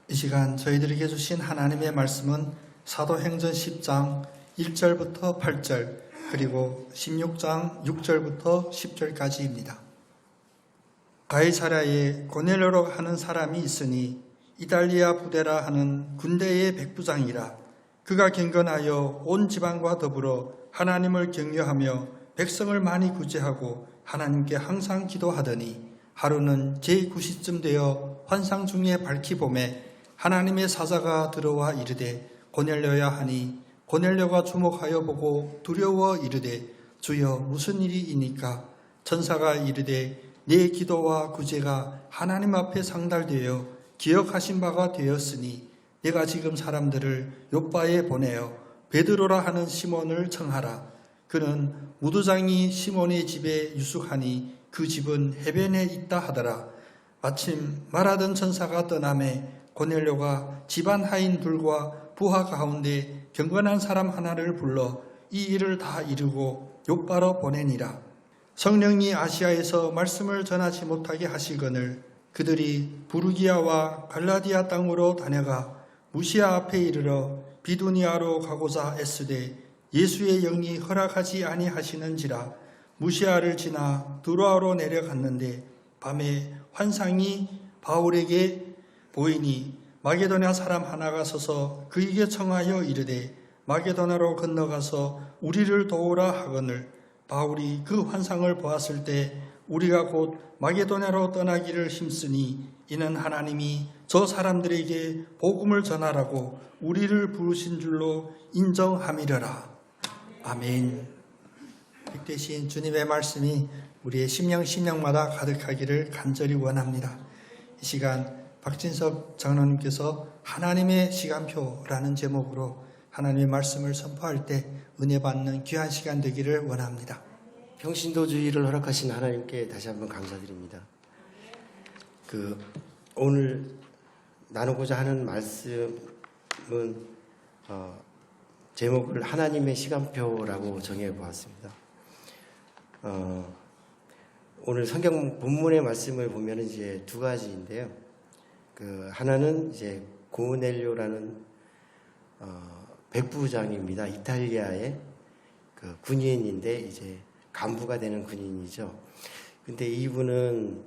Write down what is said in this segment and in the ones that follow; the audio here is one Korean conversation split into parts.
이 시간 저희들에게 주신 하나님의 말씀은 사도행전 10장 1절부터 8절 그리고 16장 6절부터 10절까지입니다. 가이사랴에 고넬료로 하는 사람이 있으니 이달리아 부데라 하는 군대의 백부장이라. 그가 경건하여 온 지방과 더불어 하나님을 경외하며 백성을 많이 구제하고 하나님께 항상 기도하더니 하루는 제9시쯤 되어 환상 중에 밝히 보매 하나님의 사자가 들어와 이르되 고넬료야 하니 고넬료가 주목하여 보고 두려워 이르되 주여 무슨 일이이니까? 천사가 이르되 네 기도와 구제가 하나님 앞에 상달되어 기억하신 바가 되었으니 내가 지금 사람들을 욥바에 보내어 베드로라 하는 시몬을 청하라. 그는 무두장이 시몬의 집에 유숙하니 그 집은 해변에 있다 하더라. 마침 말하던 천사가 떠나매 고넬료가 집안 하인 둘과 부하 가운데 경건한 사람 하나를 불러 이 일을 다 이루고 욥바로 보내니라. 성령이 아시아에서 말씀을 전하지 못하게 하시거늘 그들이 부르기아와 갈라디아 땅으로 다녀가 무시아 앞에 이르러 비두니아로 가고자 애쓰되 예수의 영이 허락하지 아니하시는지라. 무시아를 지나 두로아로 내려갔는데 밤에 환상이 바울에게 보이니 마게도냐 사람 하나가 서서 그에게 청하여 이르되 마게도냐로 건너가서 우리를 도우라 하거늘 바울이 그 환상을 보았을 때 우리가 곧 마게도냐로 떠나기를 힘쓰니 이는 하나님이 저 사람들에게 복음을 전하라고 우리를 부르신 줄로 인정함이러라. 아멘. 대신 주님의 말씀이 우리의 심령마다 가득하기를 간절히 원합니다. 이 시간 박진석 장로님께서 하나님의 시간표라는 제목으로 하나님의 말씀을 선포할 때 은혜 받는 귀한 시간 되기를 원합니다. 평신도주의를 허락하신 하나님께 다시 한번 감사드립니다. 오늘 나누고자 하는 말씀은 제목을 하나님의 시간표라고 정해보았습니다. 오늘 성경 본문의 말씀을 보면 이제 두 가지인데요. 하나는 이제 고넬료라는 백부장입니다. 이탈리아의 군인인데 이제 간부가 되는 군인이죠. 근데 이분은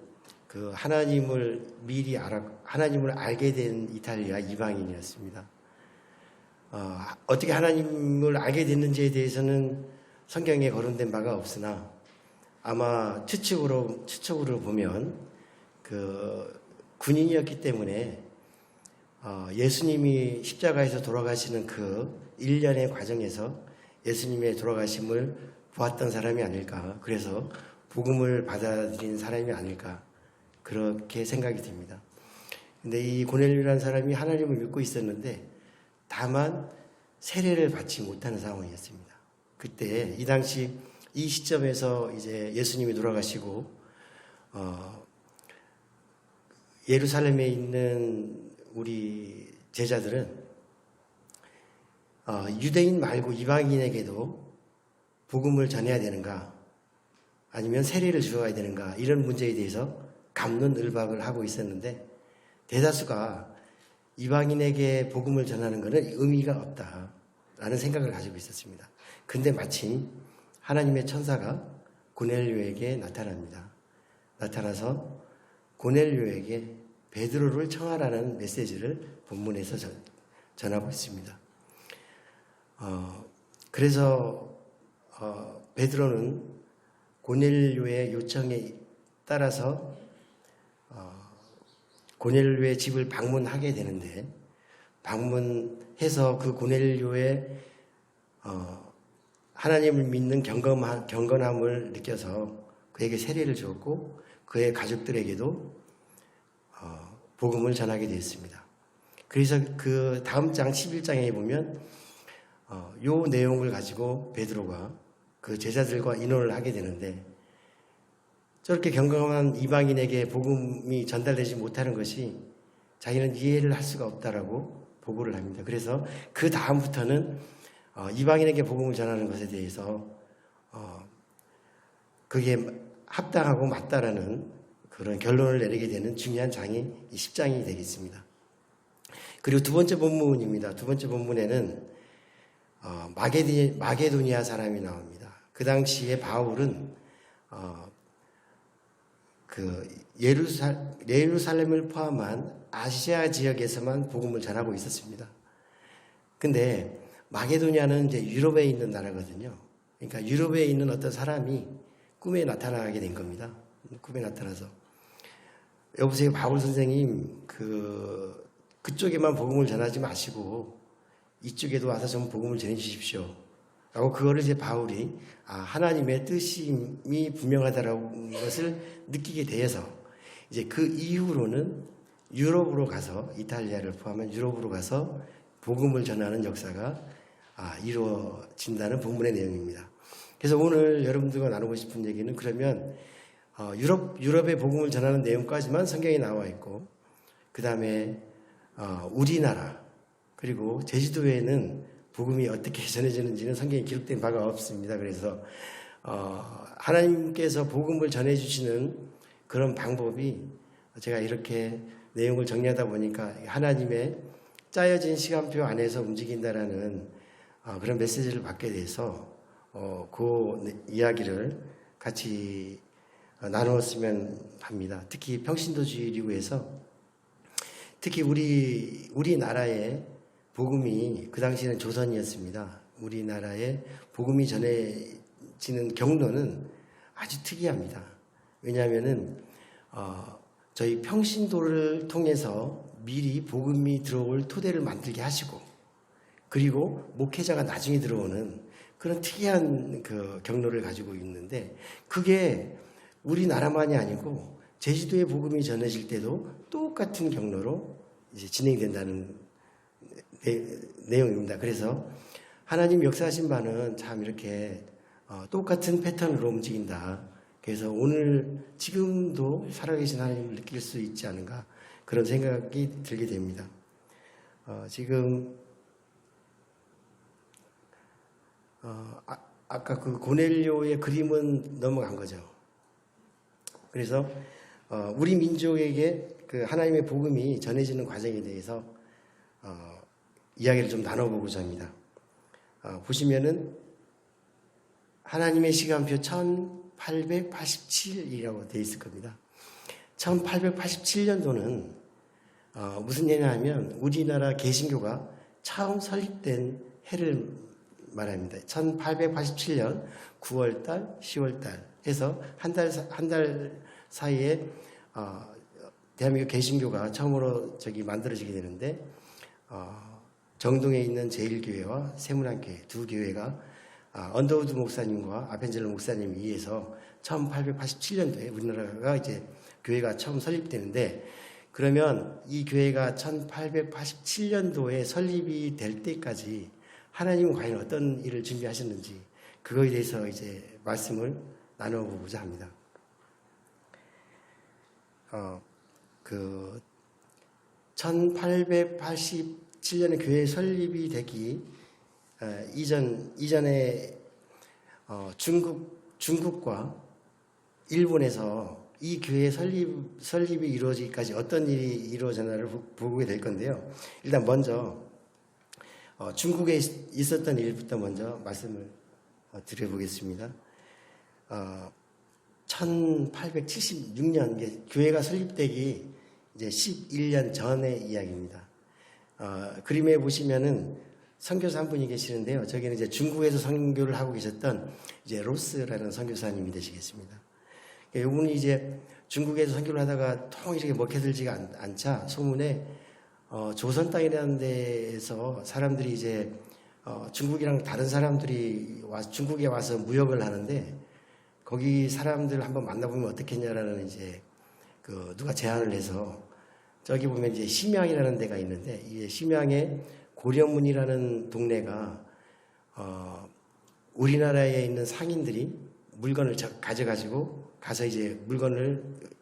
하나님을 하나님을 알게 된 이탈리아 이방인이었습니다. 어떻게 하나님을 알게 됐는지에 대해서는 성경에 거론된 바가 없으나 아마 추측으로 보면 군인이었기 때문에 예수님이 십자가에서 돌아가시는 그 일련의 과정에서 예수님의 돌아가심을 보았던 사람이 아닐까. 그래서 복음을 받아들인 사람이 아닐까. 그렇게 생각이 됩니다. 근데 이 고넬료라는 사람이 하나님을 믿고 있었는데 다만 세례를 받지 못하는 상황이었습니다. 그때 이 당시 이 시점에서 이제 예수님이 돌아가시고 예루살렘에 있는 우리 제자들은 유대인 말고 이방인에게도 복음을 전해야 되는가 아니면 세례를 주어야 되는가 이런 문제에 대해서 갑론을박을 하고 있었는데 대다수가 이방인에게 복음을 전하는 것은 의미가 없다라는 생각을 가지고 있었습니다. 근데 마침 하나님의 천사가 고넬료에게 나타납니다. 나타나서 고넬료에게 베드로를 청하라는 메시지를 본문에서 전하고 있습니다. 그래서 베드로는 고넬료의 요청에 따라서 고넬료의 집을 방문하게 되는데 방문해서 그 고넬료의 하나님을 믿는 경건함을 느껴서 그에게 세례를 주었고 그의 가족들에게도 복음을 전하게 되었습니다. 그래서 그 다음 장 11장에 보면 요 내용을 가지고 베드로가 그 제자들과 인원을 하게 되는데 저렇게 경건한 이방인에게 복음이 전달되지 못하는 것이 자기는 이해를 할 수가 없다라고 보고를 합니다. 그래서 그 다음부터는 이방인에게 복음을 전하는 것에 대해서 그게 합당하고 맞다라는 그런 결론을 내리게 되는 중요한 장이 이 10장이 되겠습니다. 그리고 두 번째 본문입니다. 두 번째 본문에는 마게도니아 사람이 나옵니다. 그 당시에 바울은 그 예루살렘을 포함한 아시아 지역에서만 복음을 전하고 있었습니다. 근데 마게도니아는 이제 유럽에 있는 나라거든요. 그러니까 유럽에 있는 어떤 사람이 꿈에 나타나게 된 겁니다. 꿈에 나타나서 여보세요, 바울 선생님, 그쪽에만 복음을 전하지 마시고 이쪽에도 와서 좀 복음을 전해 주십시오. 라고 그거를 이제 바울이 하나님의 뜻이 분명하다라는 것을 느끼게 되어서 이제 그 이후로는 유럽으로 가서 이탈리아를 포함한 유럽으로 가서 복음을 전하는 역사가 이루어진다는 본문의 내용입니다. 그래서 오늘 여러분들과 나누고 싶은 얘기는 그러면 유럽의 복음을 전하는 내용까지만 성경에 나와 있고 그 다음에 우리나라 그리고 제주도에는 복음이 어떻게 전해지는지는 성경에 기록된 바가 없습니다. 그래서 하나님께서 복음을 전해주시는 그런 방법이 제가 이렇게 내용을 정리하다 보니까 하나님의 짜여진 시간표 안에서 움직인다라는 그런 메시지를 받게 돼서 그 이야기를 같이 나누었으면 합니다. 특히 평신도주의리그에서 특히 우리나라의 복음이 그 당시에는 조선이었습니다. 우리나라에 복음이 전해지는 경로는 아주 특이합니다. 왜냐하면은 저희 평신도를 통해서 미리 복음이 들어올 토대를 만들게 하시고 그리고 목회자가 나중에 들어오는 그런 특이한 그 경로를 가지고 있는데 그게 우리나라만이 아니고 제주도의 복음이 전해질 때도 똑같은 경로로 이제 진행된다는 내용입니다. 그래서 하나님 역사하신 바는 참 이렇게 똑같은 패턴으로 움직인다. 그래서 오늘 지금도 살아계신 하나님을 느낄 수 있지 않은가 그런 생각이 들게 됩니다. 지금 아까 그 고넬료의 그림은 넘어간 거죠. 그래서 우리 민족에게 그 하나님의 복음이 전해지는 과정에 대해서 이야기를 좀 나눠보고자 합니다. 보시면은 하나님의 시간표 1887이라고 되어 있을 겁니다. 1887년도는 무슨 해냐면 우리나라 개신교가 처음 설립된 해를 말합니다. 1887년 9월달, 10월달 해서 한 달 사이에 대한민국 개신교가 처음으로 만들어지게 되는데 정동에 있는 제일교회와 세문안교회 두 교회가 언더우드 목사님과 아펜젤러 목사님에 의해서 1887년도에 우리나라가 이제 교회가 처음 설립되는데 그러면 이 교회가 1887년도에 설립이 될 때까지 하나님은 과연 어떤 일을 준비하셨는지 그거에 대해서 이제 말씀을 나눠보고자 합니다. 1887년에 교회 설립이 되기 이전에 중국과 일본에서 이 교회 설립이 이루어지기까지 어떤 일이 이루어졌나를 보게 될 건데요. 일단 먼저 중국에 있었던 일부터 먼저 말씀을 드려보겠습니다. 1876년 교회가 설립되기 이제 11년 전의 이야기입니다. 그림에 보시면은 선교사 한 분이 계시는데요. 저기는 이제 중국에서 선교를 하고 계셨던 이제 로스라는 선교사님이 되시겠습니다. 이분이 이제 중국에서 선교를 하다가 통 이렇게 먹혀들지가 않자 소문에 조선 땅이라는 데에서 사람들이 이제 중국이랑 다른 사람들이 중국에 와서 무역을 하는데 거기 사람들 한번 만나보면 어떻겠냐라는 이제 누가 제안을 해서 저기 보면 이제 심양이라는 데가 있는데 이 심양에 고려문이라는 동네가 우리나라에 있는 상인들이 물건을 가져가지고 가서 이제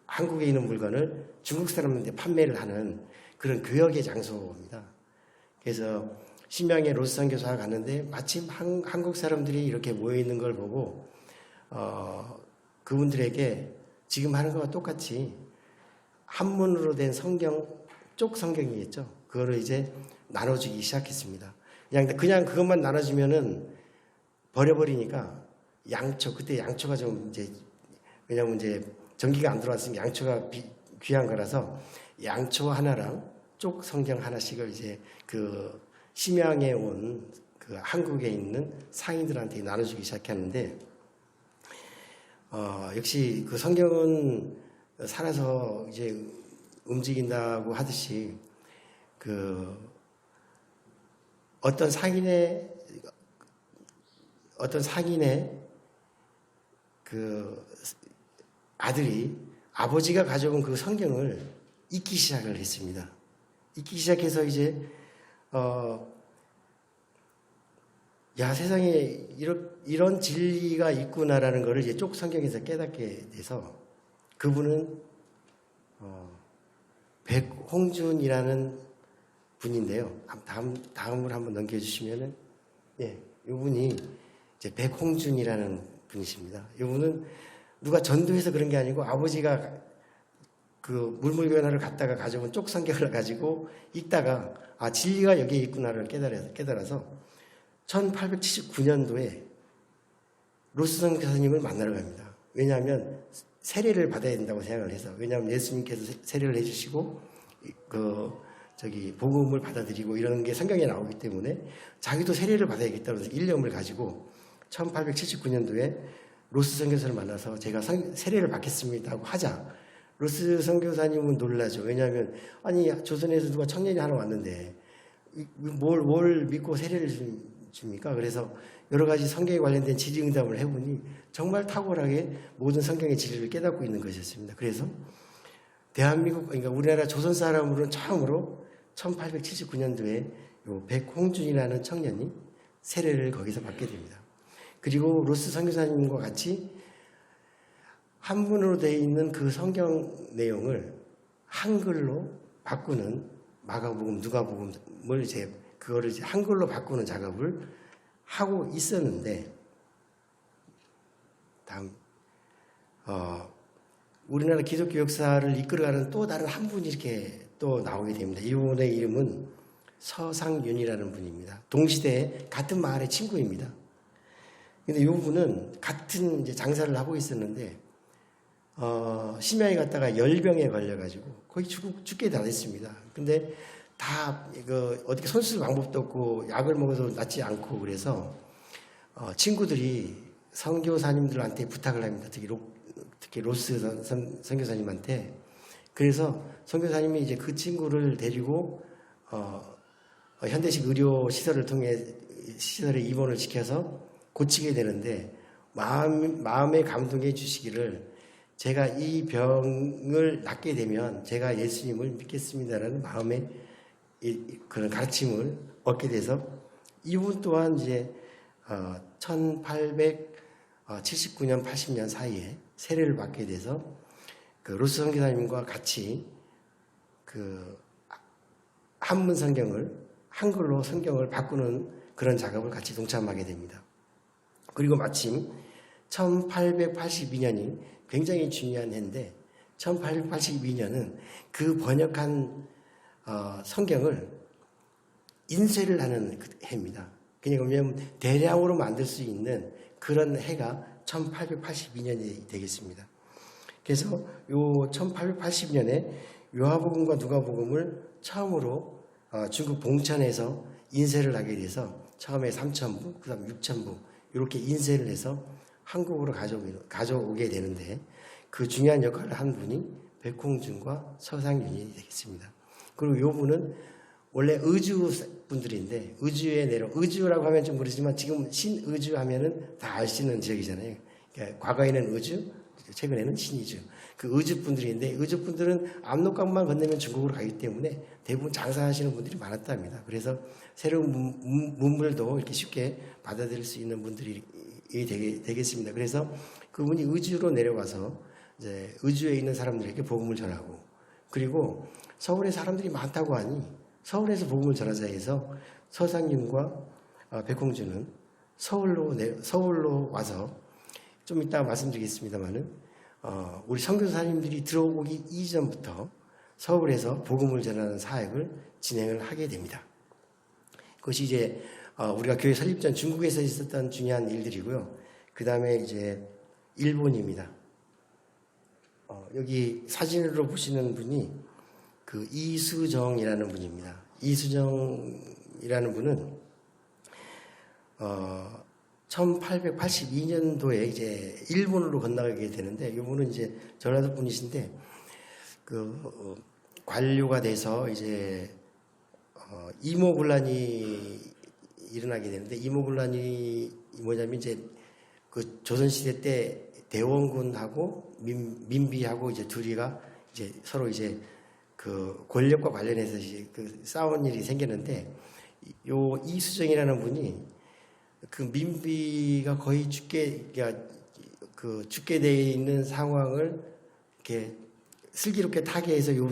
한국에 있는 물건을 중국 사람한테 판매를 하는 그런 교역의 장소입니다. 그래서 심양에 로스 선교사가 갔는데 마침 한국 사람들이 이렇게 모여 있는 걸 보고 그분들에게 지금 하는 거와 똑같이 한문으로 된 성경, 쪽 성경이겠죠. 그거를 이제 나눠주기 시작했습니다. 그냥 그것만 나눠주면은 버려버리니까 그때 양초가 좀 이제, 왜냐면 이제 전기가 안 들어왔으니까 양초가 귀한 거라서 양초 하나랑 쪽 성경 하나씩을 이제 그 심양에 온 그 한국에 있는 상인들한테 나눠주기 시작했는데, 역시 그 성경은 살아서 이제 움직인다고 하듯이 그 어떤 상인의 그 아들이 아버지가 가져온 그 성경을 읽기 시작을 했습니다. 읽기 시작해서 이제 세상에 이런 진리가 있구나라는 것을 이제 쪽 성경에서 깨닫게 돼서, 그분은 백홍준이라는 분인데요. 다음으로 한번 넘겨주시면은, 이분이 이제 백홍준이라는 분이십니다. 이분은 누가 전도해서 그런 게 아니고 아버지가 그 물물교환하러 갔다가 가져온 쪽 성경을 가지고 읽다가 진리가 여기에 있구나를 깨달아서 1879년도에 로스 선교사님을 만나러 갑니다. 왜냐하면 세례를 받아야 된다고 생각을 해서, 왜냐하면 예수님께서 세례를 해주시고 복음을 받아들이고 이런 게 성경에 나오기 때문에 자기도 세례를 받아야겠다고 해서 일념을 가지고 1879년도에 로스 선교사를 만나서 제가 세례를 받겠습니다 하고 하자, 로스 선교사님은 놀라죠. 왜냐하면 조선에서 누가 청년이 하나 왔는데 뭘 믿고 세례를 줍니까? 그래서 여러 가지 성경에 관련된 질의응답을 해보니 정말 탁월하게 모든 성경의 진리를 깨닫고 있는 것이었습니다. 그래서 그러니까 우리나라 조선 사람으로는 처음으로 1879년도에 백홍준이라는 청년이 세례를 거기서 받게 됩니다. 그리고 로스 선교사님과 같이 한문으로 되어 있는 그 성경 내용을 한글로 바꾸는 마가복음, 누가복음을 그거를 이제 한글로 바꾸는 작업을 하고 있었는데, 우리나라 기독교 역사를 이끌어가는 또 다른 한 분이 이렇게 또 나오게 됩니다. 이분의 이름은 서상윤이라는 분입니다. 동시대에 같은 마을의 친구입니다. 근데 이 분은 같은 이제 장사를 하고 있었는데, 심야에 갔다가 열병에 걸려가지고 거의 죽게 다 됐습니다. 근데 다 어떻게 손쓸 방법도 없고 약을 먹어도 낫지 않고, 그래서 친구들이 선교사님들한테 부탁을 합니다. 특히 로스 선교사님한테. 그래서 선교사님이 이제 그 친구를 데리고 현대식 의료 시설을 통해 시설에 입원을 시켜서 고치게 되는데, 마음에 감동해 주시기를, 제가 이 병을 낫게 되면 제가 예수님을 믿겠습니다라는 마음에 그런 가르침을 얻게 돼서, 이분 또한 이제 1879년, 80년 사이에 세례를 받게 돼서 그 로스 선교사님과 같이 그 한문 성경을 한글로 성경을 바꾸는 그런 작업을 같이 동참하게 됩니다. 그리고 마침 1882년이 굉장히 중요한 해인데, 1882년은 그 번역한 성경을 인쇄를 하는 해입니다. 왜냐하면 대량으로 만들 수 있는 그런 해가 1882년이 되겠습니다. 그래서 요 1880년에 요한복음과 누가복음을 처음으로 중국 봉천에서 인쇄를 하게 돼서 처음에 3,000부, 그 다음 6,000부 이렇게 인쇄를 해서 한국으로 가져오게 되는데, 그 중요한 역할을 한 분이 백홍준과 서상윤이 되겠습니다. 그리고 요 분은 원래 의주 분들인데, 의주라고 하면 좀 그렇지만 지금 신의주 하면은 다 아시는 지역이잖아요. 그러니까 과거에는 의주, 최근에는 신의주. 그 의주 분들인데, 의주 분들은 압록강만 건너면 중국으로 가기 때문에 대부분 장사하시는 분들이 많았답니다. 그래서 새로운 문물도 이렇게 쉽게 받아들일 수 있는 분들이 되겠습니다. 그래서 그분이 의주로 내려와서 이제 의주에 있는 사람들에게 복음을 전하고, 그리고 서울에 사람들이 많다고 하니 서울에서 복음을 전하자 해서 서상윤과 백홍준은 서울로 와서, 좀 이따 말씀드리겠습니다만은 우리 선교사님들이 들어오기 이전부터 서울에서 복음을 전하는 사역을 진행을 하게 됩니다. 그것이 이제 우리가 교회 설립 전 중국에서 있었던 중요한 일들이고요. 그 다음에 이제 일본입니다. 여기 사진으로 보시는 분이 그 이수정이라는 분입니다. 이수정이라는 분은 1882년도에 이제 일본으로 건너가게 되는데, 이분은 이제 전라도 분이신데 그 관료가 돼서 이제 이모군란이 일어나게 되는데, 이모군란이 뭐냐면 이제 그 조선시대 때 대원군하고 민비하고 이제 둘이가 이제 서로 이제 그 권력과 관련해서 이제 그 싸운 일이 생겼는데, 요 이수정이라는 분이 그 민비가 거의 죽게 돼 있는 상황을 이렇게 슬기롭게 타개해서 요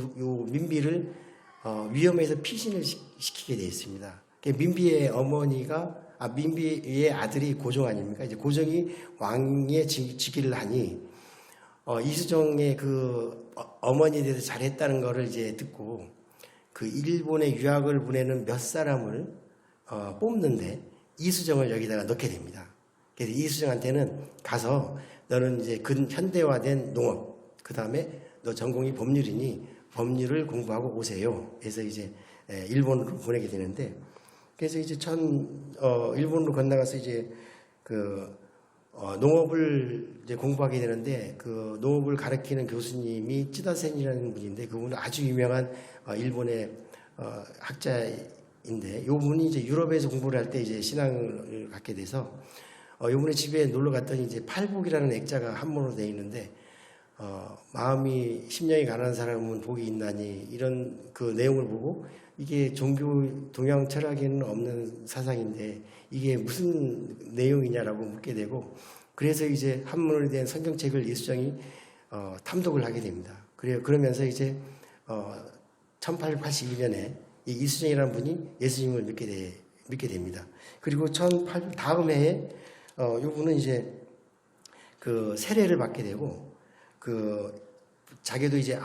민비를 위험해서 피신을 시키게 되어 있습니다. 민비의 민비의 아들이 고종 아닙니까? 이제 고종이 왕의 즉위를 하니 이수정의 그 어머니에 대해서 잘했다는 거를 이제 듣고 그 일본에 유학을 보내는 몇 사람을 뽑는데 이수정을 여기다가 넣게 됩니다. 그래서 이수정한테는 가서 너는 이제 근현대화된 농업, 그 다음에 너 전공이 법률이니 법률을 공부하고 오세요. 그래서 이제 일본으로 보내게 되는데, 그래서 이제 일본으로 건너가서 이제 그 농업을 이제 공부하게 되는데, 그 농업을 가르치는 교수님이 찌다센이라는 분인데, 그분은 아주 유명한 일본의 학자인데, 이 분이 이제 유럽에서 공부를 할 때 이제 신앙을 갖게 돼서 이분의 집에 놀러 갔더니 이제 팔복이라는 액자가 한문으로 되어 있는데, 마음이 심령이 가난한 사람은 복이 있나니, 이런 그 내용을 보고 이게 종교 동양 철학에는 없는 사상인데 이게 무슨 내용이냐라고 묻게 되고, 그래서 이제 한문에 대한 성경책을 이수정이 탐독을 하게 됩니다. 그러면서 이제 1882년에 이 이수정이라는 분이 예수님을 믿게 됩니다. 그리고 다음 해에 이분은 이제 그 세례를 받게 되고, 자기도 이제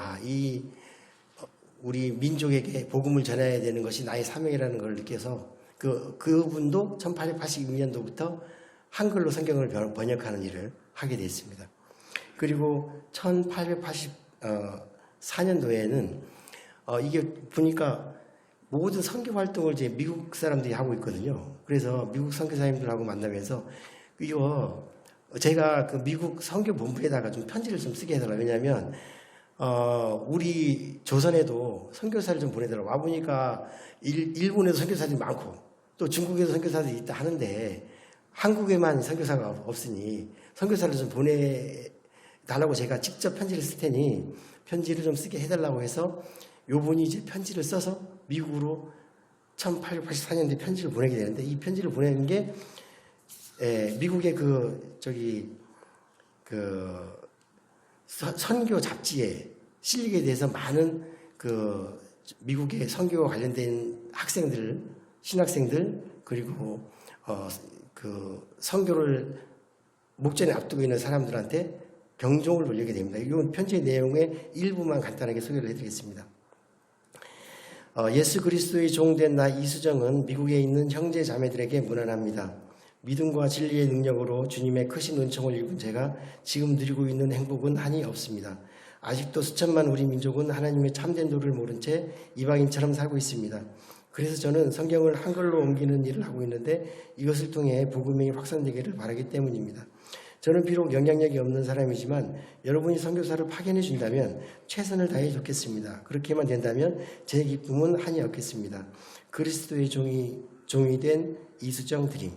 우리 민족에게 복음을 전해야 되는 것이 나의 사명이라는 걸 느껴서 그분도 1882년도부터 한글로 성경을 번역하는 일을 하게 됐습니다. 그리고 1884년도에는 이게 보니까 모든 선교 활동을 이제 미국 사람들이 하고 있거든요. 그래서 미국 선교사님들하고 만나면서 제가 그 미국 선교본부에다가 좀 편지를 좀 쓰게 해달라. 왜냐하면 우리 조선에도 선교사를 좀 보내달라고. 와보니까 일본에도 선교사들이 많고 또 중국에도 선교사들이 있다 하는데 한국에만 선교사가 없으니 선교사를 좀 보내달라고 제가 직접 편지를 쓸 테니 편지를 좀 쓰게 해달라고 해서 요분이 이제 편지를 써서 미국으로 1884년도에 편지를 보내게 되는데, 이 편지를 보내는 게 미국의 선교 잡지에 실리게 돼서 많은 미국의 선교와 관련된 신학생들, 그리고 선교를 목전에 앞두고 있는 사람들한테 경종을 울리게 됩니다. 이건 편지의 내용의 일부만 간단하게 소개를 해드리겠습니다. 예수 그리스도의 종된 나 이수정은 미국에 있는 형제 자매들에게 문안합니다. 믿음과 진리의 능력으로 주님의 크신 은총을 입은 제가 지금 누리고 있는 행복은 한이 없습니다. 아직도 수천만 우리 민족은 하나님의 참된 도를 모른 채 이방인처럼 살고 있습니다. 그래서 저는 성경을 한글로 옮기는 일을 하고 있는데 이것을 통해 복음이 확산되기를 바라기 때문입니다. 저는 비록 영향력이 없는 사람이지만 여러분이 선교사를 파견해 준다면 최선을 다해 좋겠습니다. 그렇게만 된다면 제 기쁨은 한이 없겠습니다. 그리스도의 종이 된 이수정 드림.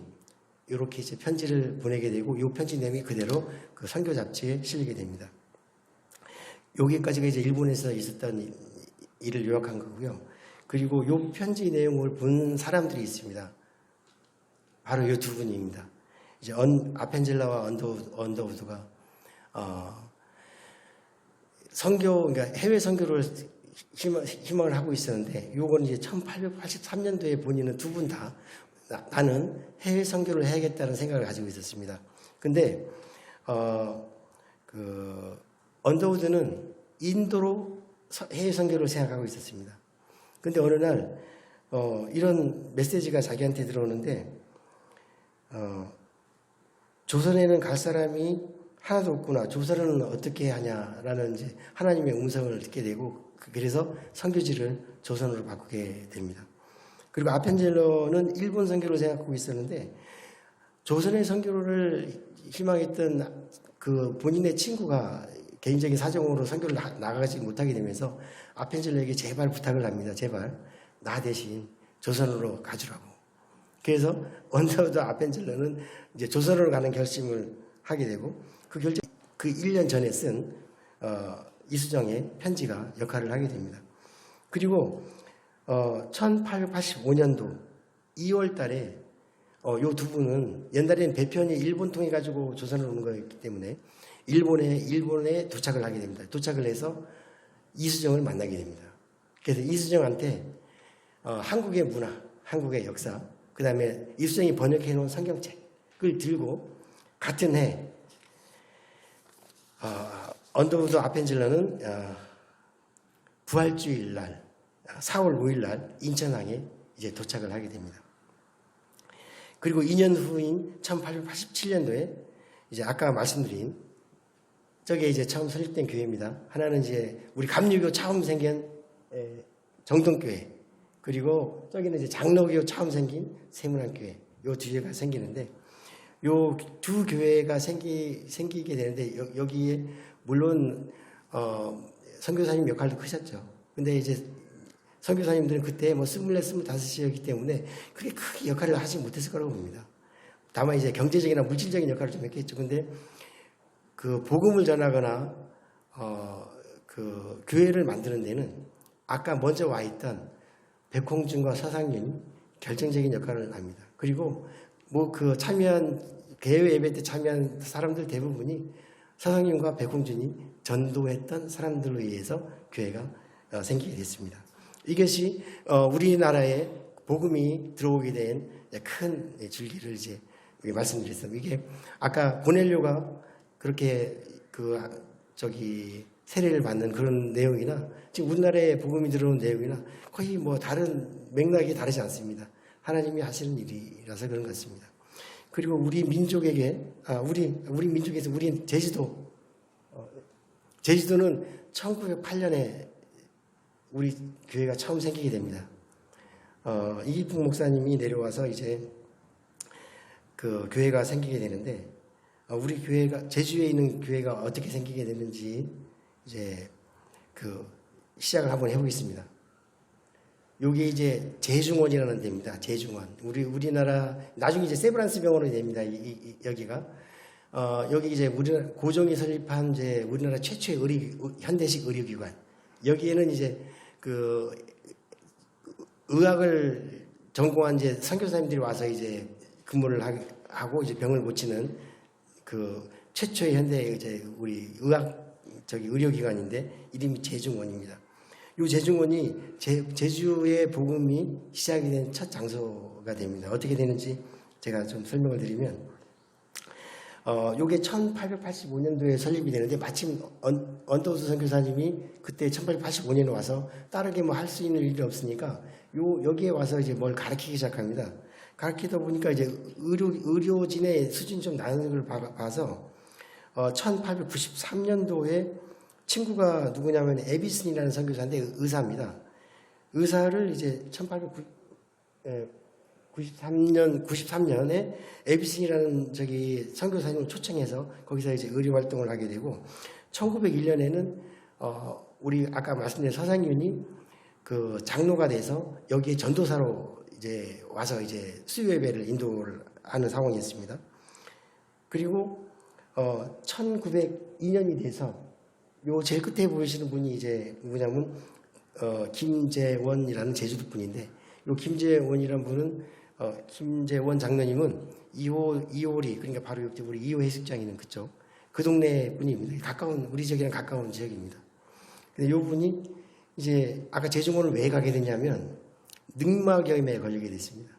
이렇게 이제 편지를 보내게 되고, 이 편지 내용이 그대로 그 선교 잡지에 실리게 됩니다. 여기까지가 이제 일본에서 있었던 일을 요약한 거고요. 그리고 이 편지 내용을 본 사람들이 있습니다. 바로 이 두 분입니다. 이제 아펜젤라와 언더우드가 그러니까 해외 선교를 희망을 하고 있었는데, 요건 이제 1883년도에 본인은 두 분 다 나는 해외 선교를 해야겠다는 생각을 가지고 있었습니다. 근데 언더우드는 인도로 해외 선교를 생각하고 있었습니다. 근데 어느 날 이런 메시지가 자기한테 들어오는데 조선에는 갈 사람이 하나도 없구나. 조선은 어떻게 하냐라는 이제 하나님의 음성을 듣게 되고 그래서 선교지를 조선으로 바꾸게 됩니다. 그리고 아펜젤러는 일본 선교를 생각하고 있었는데 조선의 선교를 희망했던 그 본인의 친구가 개인적인 사정으로 선교를 나가지 못하게 되면서 아펜젤러에게 제발 부탁을 합니다. 제발 나 대신 조선으로 가주라고. 그래서 언더우드 아펜젤러는 이제 조선으로 가는 결심을 하게 되고 그 1년 전에 쓴 이수정의 편지가 역할을 하게 됩니다. 그리고 1885년도 2월 달에 요 두 분은 옛날에는 배편이 일본 통해 가지고 조선을 오는 거였기 때문에 일본에 도착을 하게 됩니다. 도착을 해서 이수정을 만나게 됩니다. 그래서 이수정한테 한국의 문화, 한국의 역사, 그 다음에 이수정이 번역해 놓은 성경책을 들고 같은 해 언더우드 아펜젤러는 부활주일 날 4월 5일 날 인천항에 이제 도착을 하게 됩니다. 그리고 2년 후인 1887년도에 이제 아까 말씀드린 저게 이제 처음 설립된 교회입니다. 하나는 이제 우리 감리교 처음 생긴 정동교회, 그리고 저기는 이제 장로교 처음 생긴 세문안교회, 요 두 개가 생기는데 요 두 교회가 생기게 되는데 여기에 물론 선교사님 역할도 크셨죠. 근데 이제 선교사님들은 그때 뭐 24, 25이었기 때문에 그게 크게 역할을 하지 못했을 거라고 봅니다. 다만 이제 경제적이나 물질적인 역할을 좀 했겠죠. 근데 그 복음을 전하거나 그 교회를 만드는 데는 아까 먼저 와 있던 백홍준과 서상윤이 결정적인 역할을 합니다. 그리고 뭐 그 참여한 개회 예배 때 참여한 사람들 대부분이 서상윤과 백홍준이 전도했던 사람들로 의해서 교회가 생기게 됐습니다. 이것이 우리나라에 복음이 들어오게 된 큰 줄기를 이제 말씀드렸습니다. 이게 아까 고넬료가 그렇게 세례를 받는 그런 내용이나 지금 우리나라에 복음이 들어오는 내용이나 거의 뭐 다른 맥락이 다르지 않습니다. 하나님이 하시는 일이라서 그런 것 같습니다. 그리고 우리 민족에게 우리 민족에서 우리 제주도는 1908년에 우리 교회가 처음 생기게 됩니다. 이기풍 목사님이 내려와서 이제 그 교회가 생기게 되는데 우리 교회가 제주에 있는 교회가 어떻게 생기게 됐는지 이제 그 시작을 한번 해보겠습니다. 여기 이제 제중원이라는 데입니다. 제중원. 우리나라 나중에 이제 세브란스 병원이 됩니다. 여기가 여기 이제 우리나라 고종이 설립한 이제 우리나라 최초의 현대식 의료기관. 여기에는 이제 그 의학을 전공한 이제 선교사님들이 와서 이제 근무를 하고 이제 병을 고치는 그 최초의 현대 이제 우리 의료기관인데 이름이 제중원입니다. 이 제중원이 제주의 복음이 시작이 된 첫 장소가 됩니다. 어떻게 되는지 제가 좀 설명을 드리면, 요게 1885년도에 설립이 되는데 마침 언더우드 선교사님이 그때 1885년에 와서 다르게 뭐 할 수 있는 일이 없으니까 여기에 와서 이제 뭘 가르치기 시작합니다. 가르치다 보니까 이제 의료진의 수준이 좀 나는 걸 봐서 1893년도에 친구가 누구냐면 에비슨이라는 선교사인데 의사입니다. 의사를 이제 1893년에 에비슨이라는 선교사님을 초청해서 거기서 이제 의료 활동을 하게 되고 1901년에는 우리 아까 말씀드린 서상윤이 그 장로가 돼서 여기에 전도사로 이제 와서 이제 수요 예배를 인도를 하는 상황이었습니다. 그리고 1902년이 돼서 요 제일 끝에 보이시는 분이 이제 누구냐면 김재원이라는 제주도 분인데 요 김재원이라는 분은 김재원 장로님은 이호리 그러니까 바로 옆에 우리 이호 해수욕장 있는 그쪽 그 동네 분입니다. 가까운 우리 지역이랑 가까운 지역입니다. 근데 요 분이 이제 아까 제중원을 왜 가게 됐냐면 늑막염에 걸리게 됐습니다.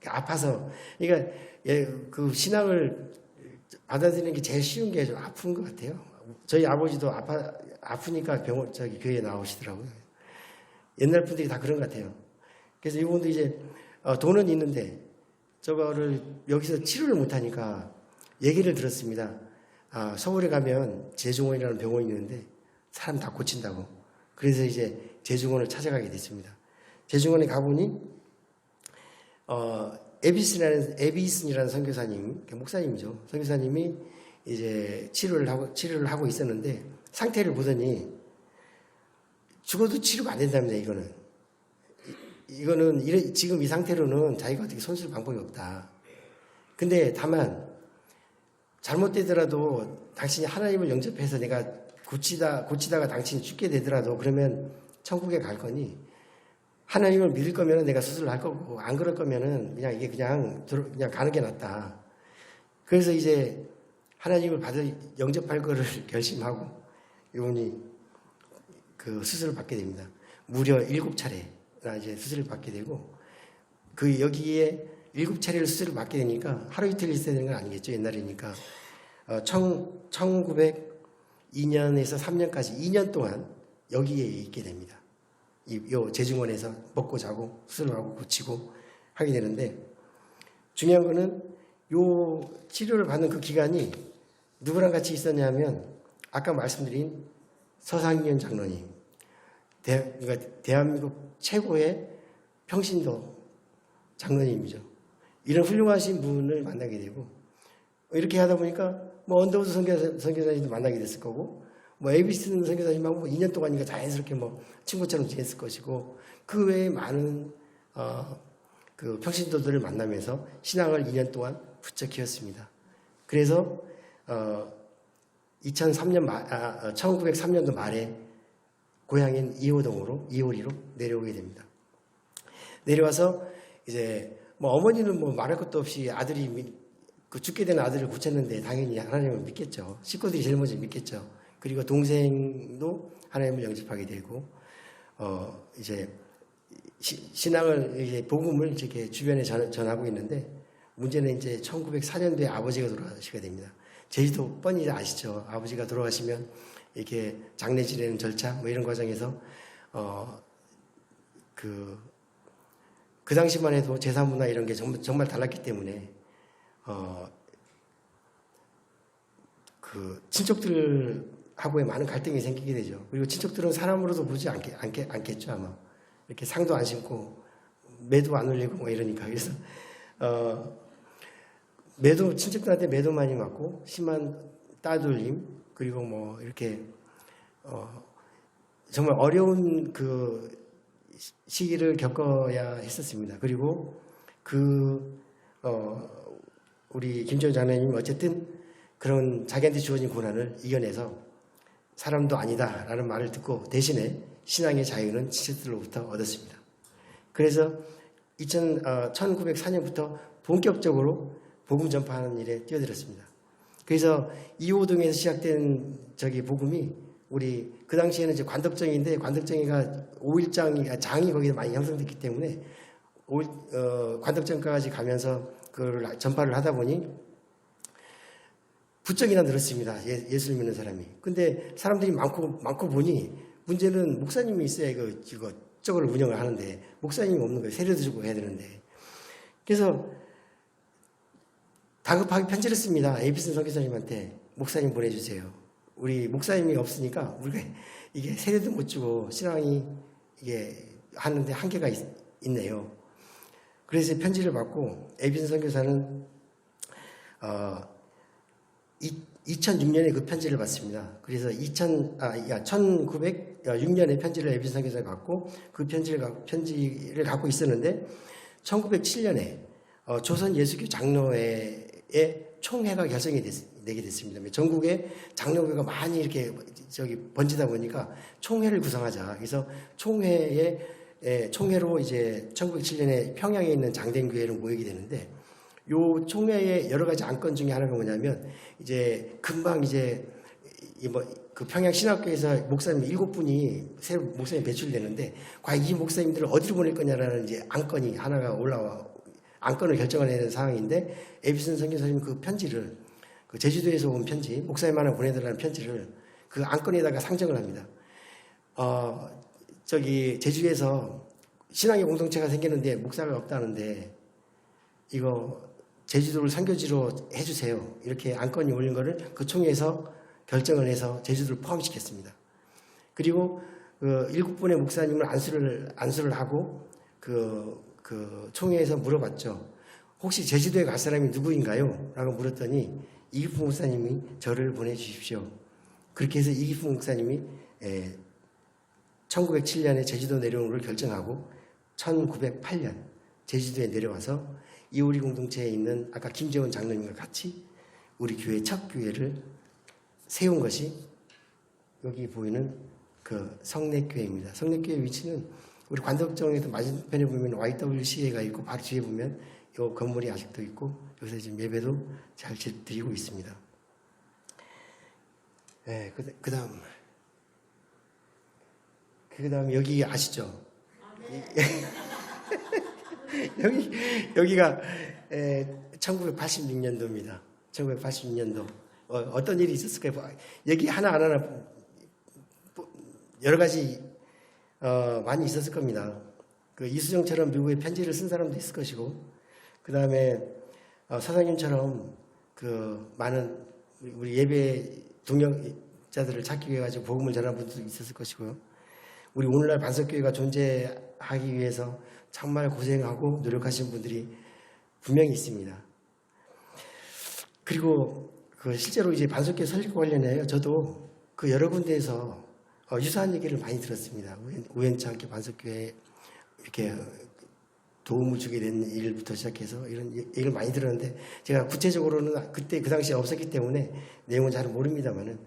아파서 그러니까 그 신앙을 받아들이는 게 제일 쉬운 게 좀 아픈 것 같아요. 저희 아버지도 아프니까 교회에 나오시더라고요. 옛날 분들이 다 그런 것 같아요. 그래서 이분도 이제 돈은 있는데 저거를 여기서 치료를 못하니까 얘기를 들었습니다. 서울에 가면 재중원이라는 병원이 있는데 사람 다 고친다고. 그래서 이제 재중원을 찾아가게 됐습니다. 재중원에 가보니 에비슨이라는 선교사님, 목사님이죠. 선교사님이 이제 치료를 하고 있었는데 상태를 보더니 죽어도 치료가 안 된답니다. 이거는 지금 이 상태로는 자기가 어떻게 손쓸 방법이 없다. 근데 다만 잘못되더라도 당신이 하나님을 영접해서 내가 고치다가 당신이 죽게 되더라도 그러면 천국에 갈 거니 하나님을 믿을 거면 내가 수술을 할 거고 안 그럴 거면은 그냥 가는 게 낫다. 그래서 이제 하나님을 영접할 거를 결심하고 이분이 그 수술을 받게 됩니다. 무려 7차례나 이제 수술을 받게 되고 여기에 7차례를 수술을 받게 되니까 하루 이틀 있어야 되는 건 아니겠죠. 옛날이니까 1902년에서 3년까지 2년 동안 여기에 있게 됩니다. 요 재중원에서 먹고 자고 수술하고 고치고 하게 되는데 중요한 거는 요 치료를 받는 그 기간이 누구랑 같이 있었냐면 아까 말씀드린 서상현 장로님, 그러니까 대한민국 최고의 평신도 장로님이죠. 이런 훌륭하신 분을 만나게 되고 이렇게 하다 보니까 언더우드 선교사님도 만나게 됐을 거고 에비슨 선교사님하고 2년 동안이니까 자연스럽게 친구처럼 지냈을 것이고 그 외에 많은 그 평신도들을 만나면서 신앙을 2년 동안 부쩍 키웠습니다. 그래서 1903년도 말에 고향인 이호리로 내려오게 됩니다. 내려와서 이제 어머니는 말할 것도 없이 아들이 죽게 된 아들을 고쳤는데 당연히 하나님을 믿겠죠. 식구들이 제일 먼저 믿겠죠. 그리고 동생도 하나님을 영접하게 되고 이제 신앙을 이제 복음을 이렇게 주변에 전하고 있는데 문제는 이제 1904년도에 아버지가 돌아가시게 됩니다. 제주도 뻔히 아시죠? 아버지가 돌아가시면 이렇게 장례 지내는 절차 이런 과정에서 그 당시만 해도 제사 문화 이런 게 정말 달랐기 때문에 그 친척들하고의 많은 갈등이 생기게 되죠. 그리고 친척들은 사람으로도 보지 않겠죠 아마. 이렇게 상도 안 심고 매도 안 올리고 이러니까. 그래서 친척들한테 매도 많이 맞고 심한 따돌림 그리고 이렇게 정말 어려운 그 시기를 겪어야 했었습니다. 그리고 우리 김정은 장로님 어쨌든 그런 자기한테 주어진 고난을 이겨내서 사람도 아니다라는 말을 듣고 대신에 신앙의 자유는 친척들로부터 얻었습니다. 그래서 1904년부터 본격적으로 복음 전파하는 일에 뛰어들었습니다. 그래서 이호동에서 시작된 복음이 우리 그 당시에는 이제 관덕정인데 관덕정이가 5일장이 장이 거기에 많이 형성됐기 때문에 관덕정까지 가면서 그걸 전파를 하다 보니 부쩍이나 늘었습니다. 예수를 믿는 사람이. 근데 사람들이 많고 보니 문제는 목사님이 있어야 저걸 운영을 하는데 목사님이 없는 거예요. 세례도 주고 해야 되는데. 그래서 다급하게 편지를 씁니다. 에비슨 선교사님한테 목사님 보내주세요. 우리 목사님이 없으니까 우리가 이게 세례도 못 주고 신앙이 이게 하는데 한계가 있네요. 그래서 편지를 받고 에비슨 선교사는 2006년에 그 편지를 받습니다. 그래서 1906년에 편지를 에비슨 선교사가 받고 그 편지를 갖고 있었는데 1907년에 조선 예수교 장로회의 총회가 결성이 되게 됐습니다. 전국에 장로교가 많이 이렇게 번지다 보니까 총회를 구성하자. 그래서 총회로 이제 1907년에 평양에 있는 장대교회로 모이게 되는데 요 총회의 여러 가지 안건 중에 하나가 뭐냐면 이제 금방 이제 그 평양 신학교에서 목사님 7분이 새로 목사님 배출되는데 과연 이 목사님들을 어디로 보낼 거냐라는 이제 안건이 하나가 안건을 결정을 해야 되는 상황인데 에비슨 선교사님 그 편지를 그 제주도에서 온 편지 목사님 하나 보내달라는 편지를 그 안건에다가 상정을 합니다. 제주에서 신앙의 공동체가 생기는데 목사가 없다는데 이거 제주도를 선교지로 해주세요. 이렇게 안건이 올린 거를 그 총회에서 결정을 해서 제주도를 포함시켰습니다. 그리고 그 7분의 목사님을 안수를 하고 그 총회에서 물어봤죠. 혹시 제주도에 갈 사람이 누구인가요? 라고 물었더니 이기풍 목사님이 저를 보내주십시오. 그렇게 해서 이기풍 목사님이 1907년에 제주도 내려오는 걸 결정하고 1908년 제주도에 내려와서 이우리 공동체에 있는 아까 김재원 장로님과 같이 우리 교회 첫 교회를 세운 것이 여기 보이는 그 성내교회입니다. 성내교회 위치는 우리 관덕정에서 맞은편에 보면 YWCA가 있고 바로 뒤에 보면 이 건물이 아직도 있고 여기서 지금 예배도 잘 드리고 있습니다. 네, 그 다음 여기 아시죠? 여기가 1986년도입니다. 1986년도 어떤 일이 있었을까요? 여기 하나 여러 가지 많이 있었을 겁니다. 그 이수정처럼 미국에 편지를 쓴 사람도 있을 것이고, 그 다음에 사장님처럼 그 많은 우리 예배 동역자들을 찾기 위해 가지고 복음을 전한 분들도 있었을 것이고요. 우리 오늘날 반석교회가 존재하기 위해서 정말 고생하고 노력하신 분들이 분명히 있습니다. 그리고 그 실제로 이제 반석교회 설립과 관련해요. 저도 그 여러 군데에서 유사한 얘기를 많이 들었습니다. 우연치 않게 반석교회에 이렇게 도움을 주게 된 일부터 시작해서 이런 얘기를 많이 들었는데 제가 구체적으로는 그때 그 당시에 없었기 때문에 내용은 잘 모릅니다만은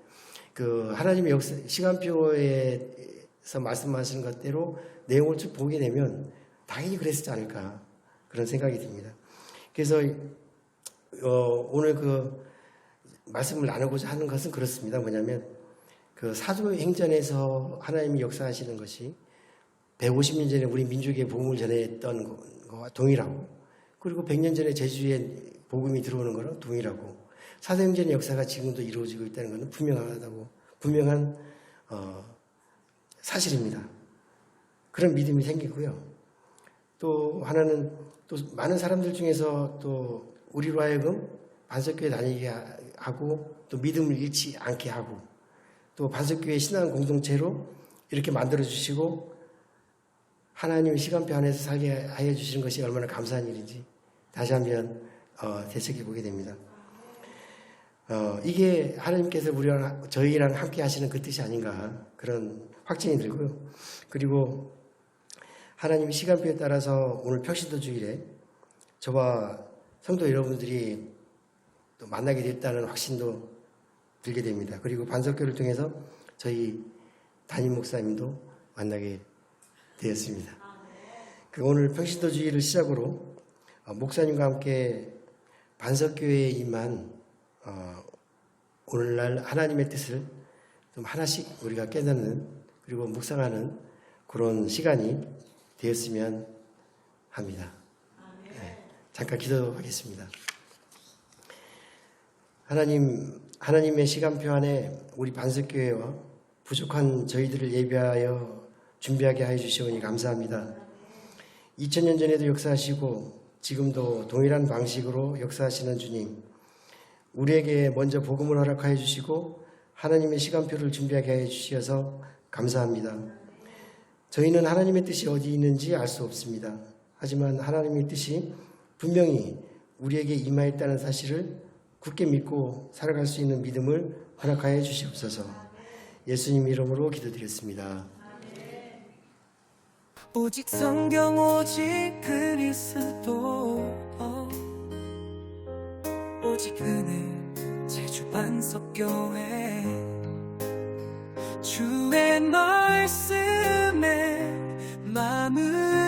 그 하나님의 역사 시간표에서 말씀하시는 것대로 내용을 쭉 보게 되면 당연히 그랬지 않을까 그런 생각이 듭니다. 그래서 오늘 그 말씀을 나누고자 하는 것은 그렇습니다. 뭐냐면 그 사도행전에서 하나님이 역사하시는 것이 150년 전에 우리 민족의 복음을 전했던 것과 동일하고, 그리고 100년 전에 제주에 복음이 들어오는 거랑 동일하고, 사도행전의 역사가 지금도 이루어지고 있다는 것은 분명한 사실입니다. 그런 믿음이 생기고요. 또 하나는 또 많은 사람들 중에서 또 우리로 하여금 반석교회 다니게 하고 또 믿음을 잃지 않게 하고 또 반석교회 신앙 공동체로 이렇게 만들어 주시고 하나님의 시간표 안에서 살게 하여 주시는 것이 얼마나 감사한 일인지 다시 한번 되새겨 보게 됩니다. 이게 하나님께서 저희랑 함께 하시는 그 뜻이 아닌가 그런 확증이 들고요. 그리고 하나님의 시간표에 따라서 오늘 평신도 주일에 저와 성도 여러분들이 또 만나게 됐다는 확신도 들게 됩니다. 그리고 반석교를 통해서 저희 담임 목사님도 만나게 되었습니다. 오늘 평신도 주일을 시작으로 목사님과 함께 반석교회에 임한 오늘날 하나님의 뜻을 좀 하나씩 우리가 깨닫는 그리고 묵상하는 그런 시간이 되었으면 합니다. 네, 잠깐 기도하겠습니다. 하나님의 시간표 안에 우리 반석교회와 부족한 저희들을 예배하여 준비하게 하여 주시오니 감사합니다. 2000년 전에도 역사하시고 지금도 동일한 방식으로 역사하시는 주님, 우리에게 먼저 복음을 허락하여 주시고 하나님의 시간표를 준비하게 하여 주셔서 감사합니다. 저희는 하나님의 뜻이 어디 있는지 알 수 없습니다. 하지만 하나님의 뜻이 분명히 우리에게 임하였다는 사실을 굳게 믿고 살아갈 수 있는 믿음을 허락하여 주시옵소서. 예수님 이름으로 기도드렸습니다. 오직 성경 오직 그리스도 오직 은혜 제주 반석교회 주의 말씀에 마음을